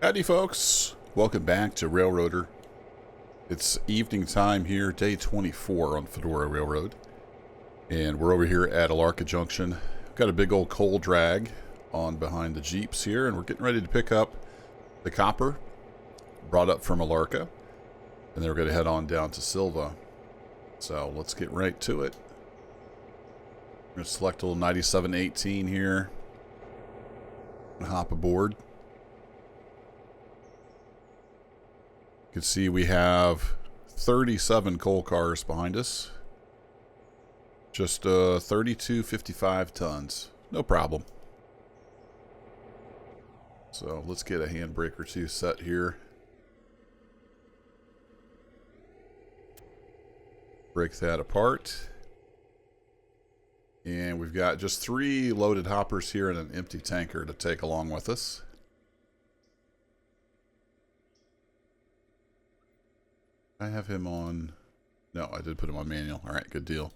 Howdy folks, welcome back to Railroader. It's evening time here, day 24 on Fedora Railroad. And we're over here at Appalachia Junction. Got a big old coal drag on behind the Jeeps here, and we're getting ready to pick up the copper brought up from Appalachia. And then we're going to head on down to Silva. So let's get right to it. We're going to select a little 9718 here and hop aboard. You can see we have 37 coal cars behind us. Just 3255 tons. No problem. So let's get a handbrake or two set here. Break that apart. And we've got just 3 loaded hoppers here and an empty tanker to take along with us. I have him on... No, I did put him on manual. Alright, good deal.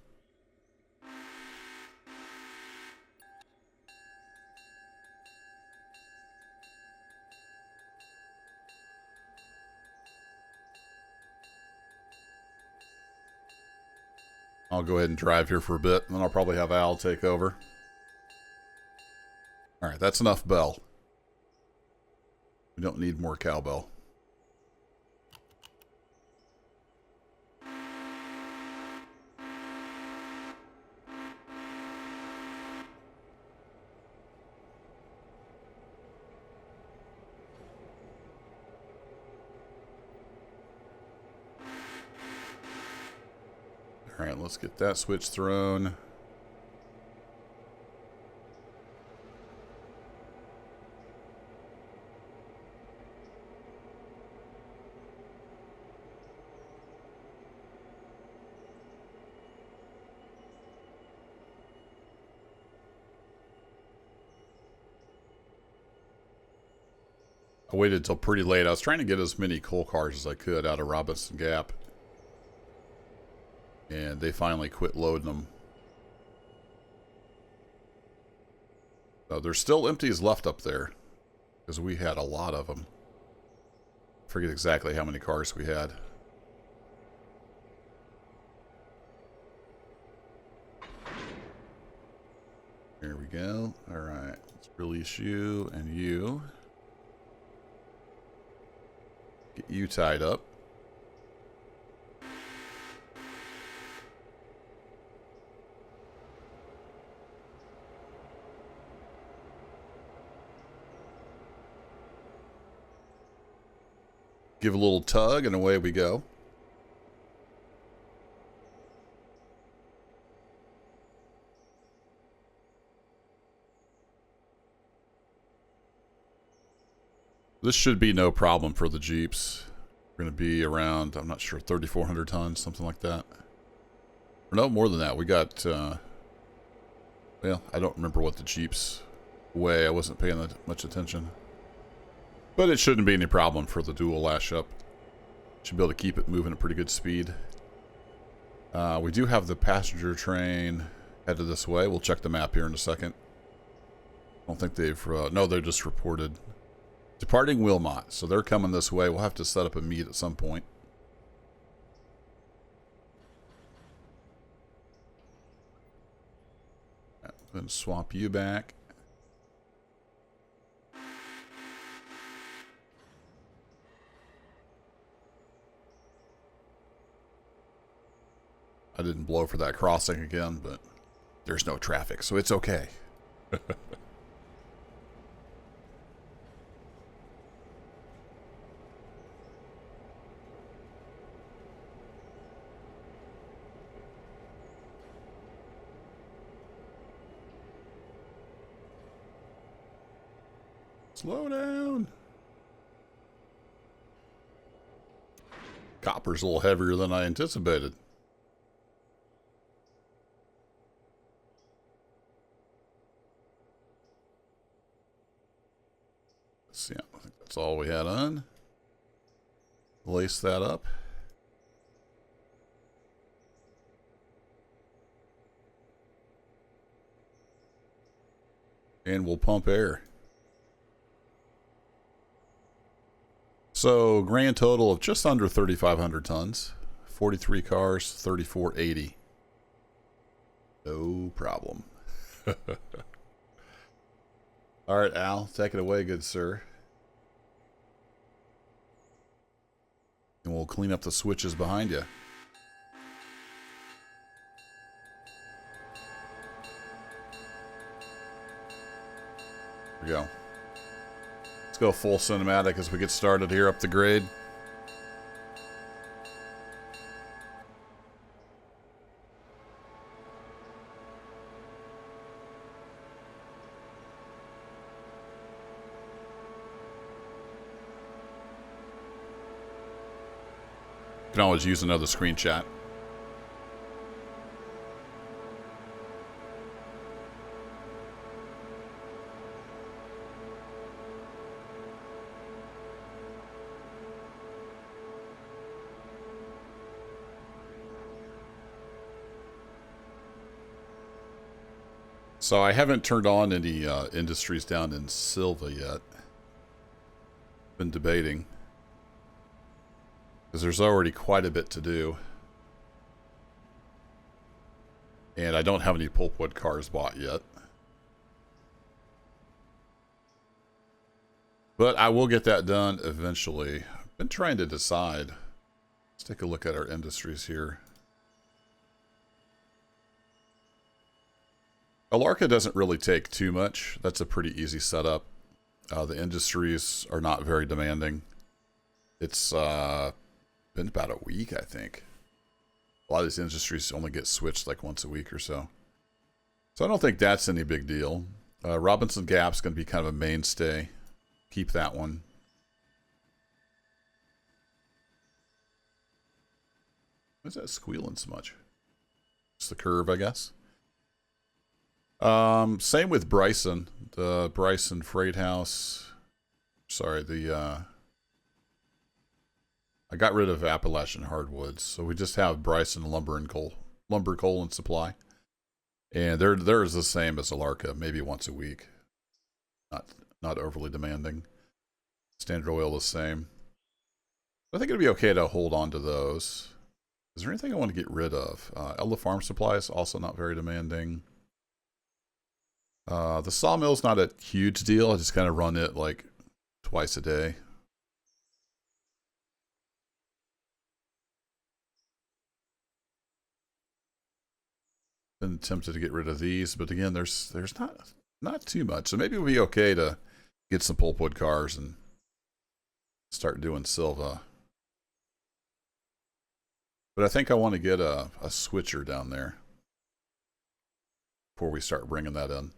I'll go ahead and drive here for a bit, and then I'll probably have Al take over. Alright, that's enough bell. We don't need more cowbell. Alright, let's get that switch thrown. I waited till pretty late. I was trying to get as many coal cars as I could out of Robinson Gap. And they finally quit loading them. There's still empties left up there, because we had a lot of them. I forget exactly how many cars we had. There we go. Alright, let's release you and you. Get you tied up. Give a little tug and away we go. This should be no problem for the Jeeps. We're going to be around, I'm not sure, 3,400 tons, something like that. Or no, more than that. We got, well, I don't remember what the Jeeps weigh. I wasn't paying that much attention. But it shouldn't be any problem for the dual lash up. Should be able to keep it moving at pretty good speed. We do have the passenger train headed this way. We'll check the map here in a second. I don't think they've... no, they just reported departing Wilmot. So they're coming this way. We'll have to set up a meet at some point. I'm going to swap you back. I didn't blow for that crossing again, but there's no traffic, so it's okay. Slow down. Copper's a little heavier than I anticipated. Yeah, I think that's all we had on. Lace that up. And we'll pump air. So grand total of just under 3,500 tons. 43 cars, 3,480. No problem. All right, Al, take it away, good sir. And we'll clean up the switches behind you. Here we go. Let's go full cinematic as we get started here up the grade. You can always use another screenshot. So I haven't turned on any industries down in Silva yet. Been debating. Because there's already quite a bit to do. And I don't have any pulpwood cars bought yet. But I will get that done eventually. I've been trying to decide. Let's take a look at our industries here. Appalachia doesn't really take too much. That's a pretty easy setup. The industries are not very demanding. It's been about a week, I think. A lot of these industries only get switched like once a week or so. So I don't think that's any big deal. Robinson Gap's going to be kind of a mainstay. Keep that one. Why is that squealing so much? It's the curve, I guess. Same with Bryson. The Bryson Freight House. Sorry, I got rid of Appalachian hardwoods, so we just have Bryson lumber, coal, and supply. And they're the same as Appalachia, maybe once a week. Not overly demanding. Standard Oil the same. I think it'd be okay to hold on to those. Is there anything I want to get rid of? Ella Farm Supplies, also not very demanding. The sawmill's not a huge deal. I just kind of run it like twice a day. Been tempted to get rid of these, but again, there's not too much. So maybe it'll be okay to get some pulpwood cars and start doing Silva. But I think I want to get a switcher down there before we start bringing that in.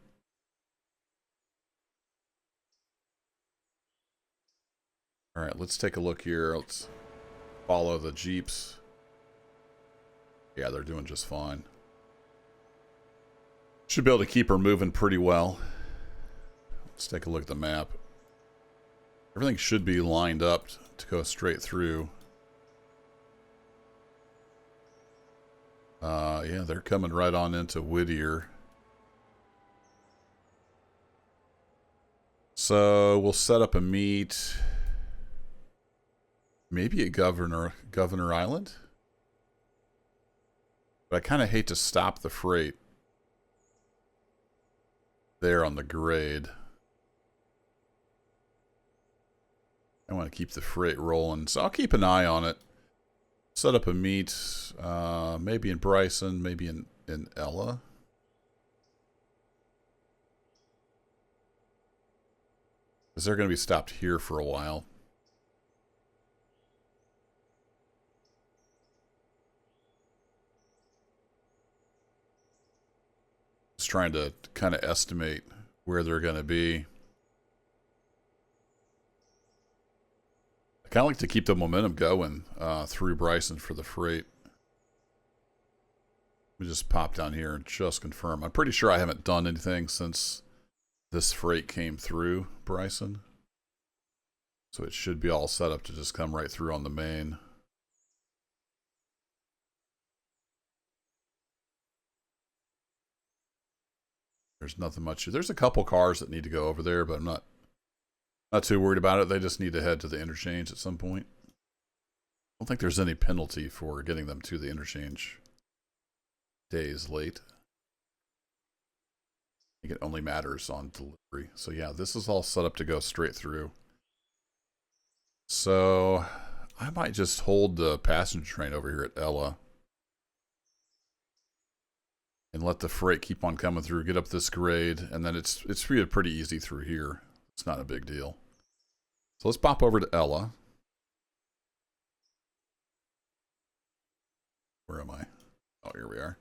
All right, let's take a look here. Let's follow the Jeeps. Yeah, they're doing just fine. Should be able to keep her moving pretty well. Let's take a look at the map. Everything should be lined up to go straight through. Yeah, they're coming right on into Whittier. So we'll set up a meet. Maybe at Governor Island. But I kind of hate to stop the freight there on the grade. I want to keep the freight rolling, so I'll keep an eye on it. Set up a meet, maybe in Bryson, maybe in Ella. Because they're going to be stopped here for a while. Just trying to kind of estimate where they're going to be. I kind of like to keep the momentum going through Bryson for the freight. Let me just pop down here and just confirm. I'm pretty sure I haven't done anything since this freight came through Bryson. So it should be all set up to just come right through on the main. There's nothing much. There's a couple cars that need to go over there, but I'm not Not too worried about it. They just need to head to the interchange at some point. I don't think there's any penalty for getting them to the interchange days late. I think it only matters on delivery. So yeah, this is all set up to go straight through. So I might just hold the passenger train over here at Ella and let the freight keep on coming through, get up this grade, and then it's pretty easy through here. It's not a big deal. So let's pop over to Ella. Where am I? Oh, here we are.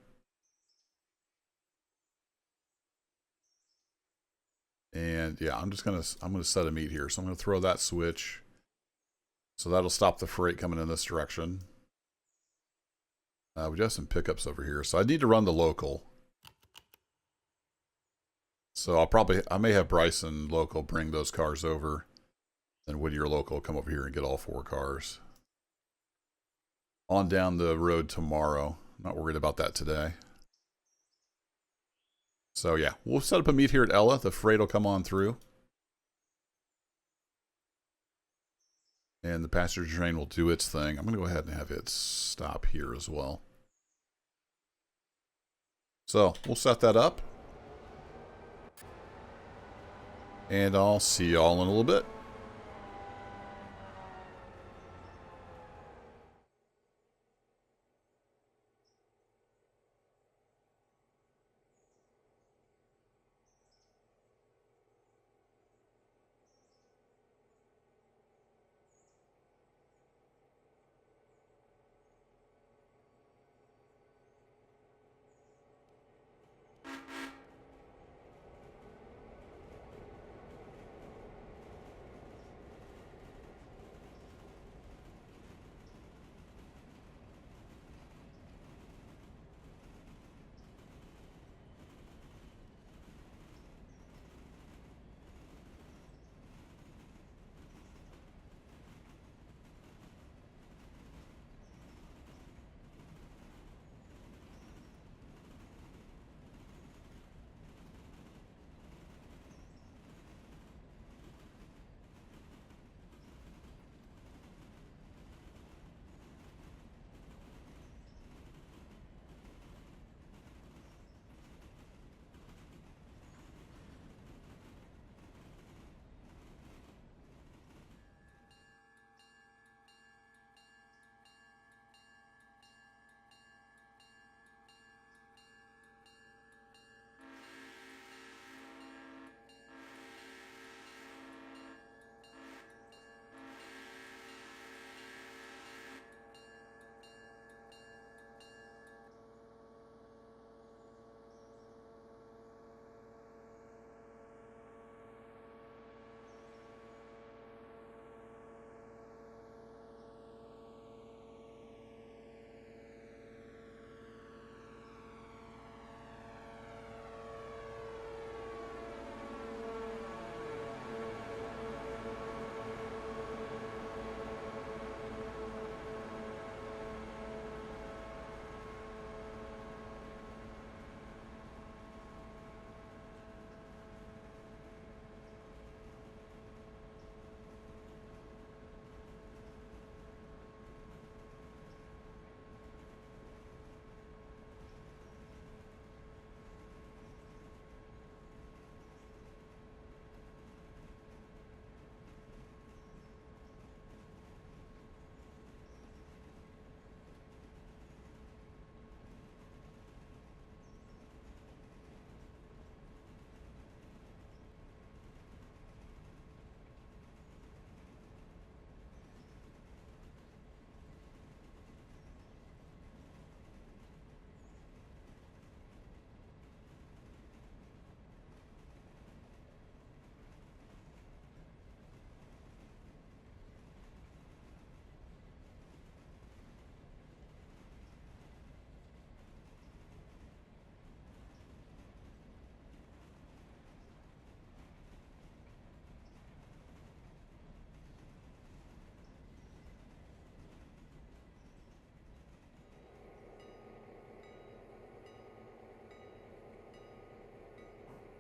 And yeah, I'm gonna set a meet here. So I'm gonna throw that switch. So that'll stop the freight coming in this direction. We do have some pickups over here. So I need to run the local. So I may have Bryson local bring those cars over. Then Whittier local come over here and get all 4 cars. On down the road tomorrow. Not worried about that today. So yeah, we'll set up a meet here at Ella. The freight will come on through. And the passenger train will do its thing. I'm going to go ahead and have it stop here as well. So we'll set that up. And I'll see y'all in a little bit.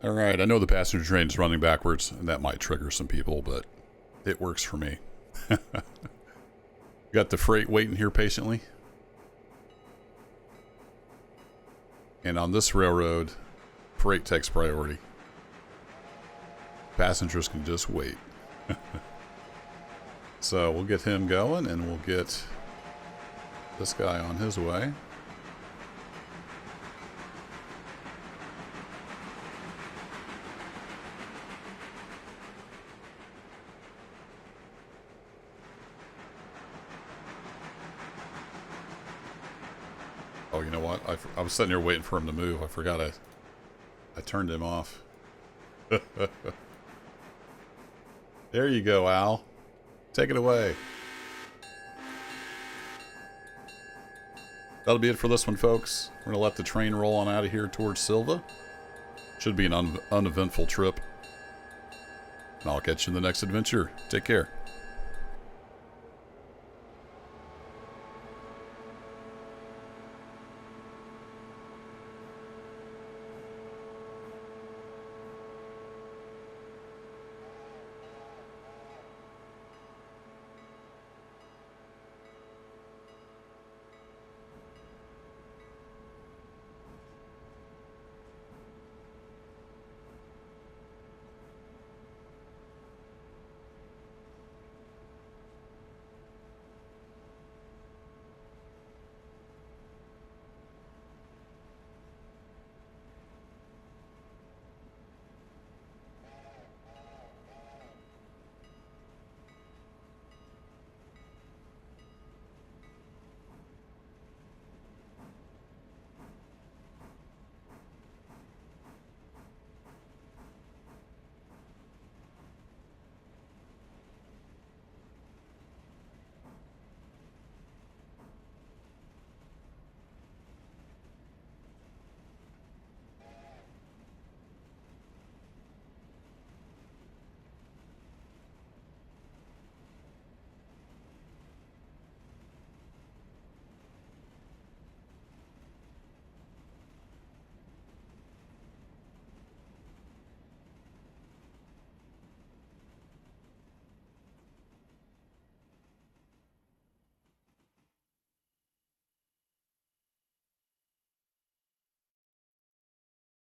All right, I know the passenger train is running backwards, and that might trigger some people, but It works for me. Got the freight waiting here patiently. And on this railroad, freight takes priority. Passengers can just wait. So we'll get him going, and we'll get this guy on his way. Oh, you know what? I was sitting here waiting for him to move. I forgot I turned him off. There you go, Al. Take it away. That'll be it for this one, folks. We're going to let the train roll on out of here towards Silva. Should be an uneventful trip. And I'll catch you in the next adventure. Take care.